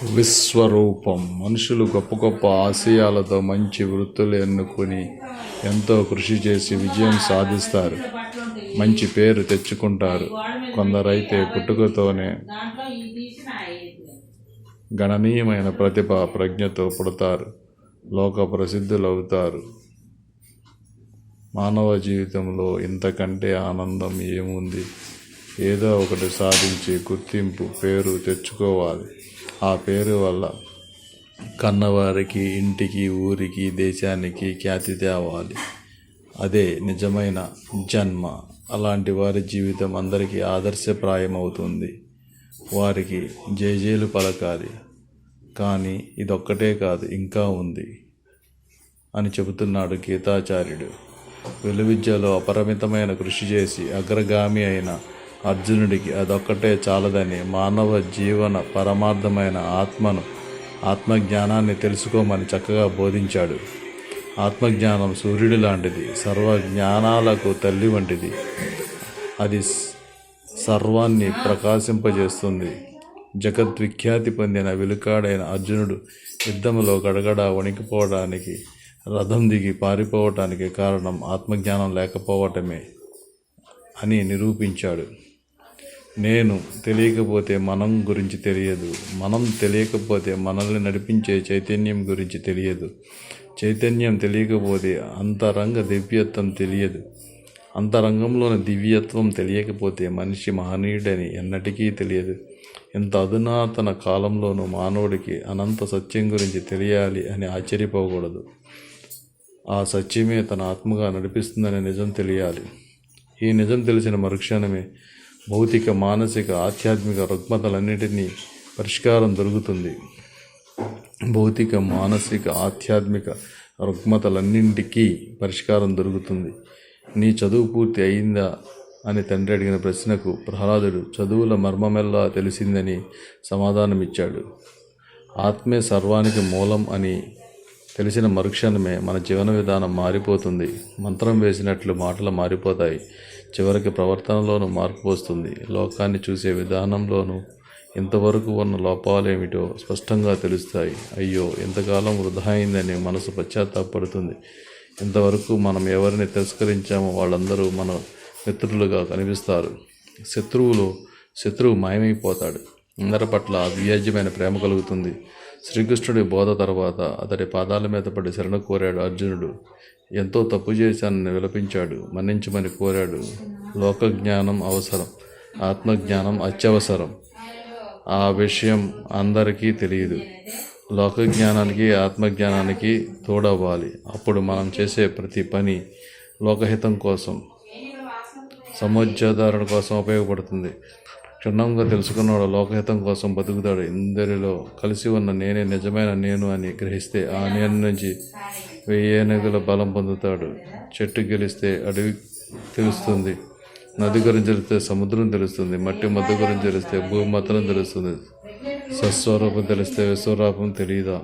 విశ్వరూపం. మనుషులు గొప్ప గొప్ప ఆశయాలతో మంచి వృత్తులు ఎన్నుకుని ఎంతో కృషి చేసి విజయం సాధిస్తారు, మంచి పేరు తెచ్చుకుంటారు. కొందరైతే పుట్టుకతోనే గణనీయమైన ప్రతిభ ప్రజ్ఞతో పుడతారు, లోక ప్రసిద్ధులవుతారు. మానవ జీవితంలో ఇంతకంటే ఆనందం ఏముంది? ఏదో ఒకటి సాధించి గుర్తింపు, పేరు తెచ్చుకోవాలి. ఆ పేరు వల్ల కన్నవారికి, ఇంటికి, ఊరికి, దేశానికి ఖ్యాతి తేవాలి. అదే నిజమైన జన్మ. అలాంటి వారి జీవితం అందరికీ ఆదర్శప్రాయమవుతుంది. వారికి జేజేలు పలకాలి. కానీ ఇదొక్కటే కాదు, ఇంకా ఉంది అని చెబుతున్నాడు గీతాచార్యుడు. విలువిద్యలో అపరిమితమైన కృషి చేసి అగ్రగామి అయిన అర్జునుడికి అదొక్కటే చాలదని, మానవ జీవన పరమార్థమైన ఆత్మజ్ఞానాన్ని తెలుసుకోమని చక్కగా బోధించాడు. ఆత్మజ్ఞానం సూర్యుడి లాంటిది, సర్వ జ్ఞానాలకు తల్లి వంటిది. అది సర్వాన్ని ప్రకాశింపజేస్తుంది. జగద్విఖ్యాతి పొందిన విలుకాడైన అర్జునుడు యుద్ధంలో గడగడ వణికిపోవడానికి, రథం దిగి పారిపోవటానికి కారణం ఆత్మజ్ఞానం లేకపోవటమే అని నిరూపించాడు. నేను తెలియకపోతే మనం గురించి తెలియదు, మనం తెలియకపోతే మనల్ని నడిపించే చైతన్యం గురించి తెలియదు, చైతన్యం తెలియకపోతే అంతరంగ దివ్యత్వం తెలియదు, అంతరంగంలోని దివ్యత్వం తెలియకపోతే మనిషి మహనీయుడని ఎన్నటికీ తెలియదు. ఇంత అధునాతన కాలంలోనూ మానవుడికి అనంత సత్యం గురించి తెలియాలి అని ఆశ్చర్యపోకూడదు. ఆ సత్యమే తన ఆత్మగా నడిపిస్తుందనే నిజం తెలియాలి. ఈ నిజం తెలిసిన మరుక్షణమే భౌతిక, మానసిక, ఆధ్యాత్మిక రుగ్మతలన్నిటినీ పరిష్కారం దొరుకుతుంది. భౌతిక, మానసిక, ఆధ్యాత్మిక రుగ్మతలన్నింటికీ పరిష్కారం దొరుకుతుంది. నీ చదువు పూర్తి అయిందా అని తండ్రి అడిగిన ప్రశ్నకు ప్రహ్లాదుడు చదువుల మర్మమెల్లా తెలిసిందని సమాధానమిచ్చాడు. ఆత్మే సర్వానికి మూలం అని తెలిసిన మరుక్షణమే మన జీవన విధానం మారిపోతుంది. మంత్రం వేసినట్లు మాటలు మారిపోతాయి. చివరికి ప్రవర్తనలోనూ మార్పు వస్తుంది. లోకాన్ని చూసే విధానంలోనూ ఇంతవరకు ఉన్న లోపాలేమిటో స్పష్టంగా తెలుస్తాయి. అయ్యో, ఇంతకాలం వృధా అయిందని మనసు పశ్చాత్తాపడుతుంది. ఇంతవరకు మనం ఎవరిని తిరస్కరించామో వాళ్ళందరూ మన మిత్రులుగా కనిపిస్తారు. శత్రువు మాయమైపోతాడు. అందరి పట్ల అవ్యాజ్యమైన ప్రేమ కలుగుతుంది. శ్రీకృష్ణుడి బోధ తర్వాత అతడి పాదాల మీద పడి శరణ కోరాడు అర్జునుడు. ఎంతో తప్పు చేశానని విలపించాడు. మన్నించమని కోరాడు. లోకజ్ఞానం అవసరం, ఆత్మజ్ఞానం అత్యవసరం. ఆ విషయం అందరికీ తెలియదు. లోకజ్ఞానానికి, ఆత్మజ్ఞానానికి తోడవ్వాలి. అప్పుడు మనం చేసే ప్రతి పని లోకహితం కోసం, సమాజోద్ధరణ కోసం ఉపయోగపడుతుంది. క్షుణ్ణంగా తెలుసుకున్నవాడు లోకహితం కోసం బతుకుతాడు. ఇందరిలో కలిసి ఉన్న నేనే నిజమైన నేను అని గ్రహిస్తే ఆ నేను నుంచి 1000 ఏనుగుల బలం పొందుతాడు. చెట్టు గెలిస్తే అడవి తెలుస్తుంది, నది గురించి తెలిస్తే సముద్రం తెలుస్తుంది, మట్టి మధ్య గురించి తెలిస్తే భూమత్తనం తెలుస్తుంది, సస్వరూపం తెలిస్తే విశ్వరూపం తెలియదా?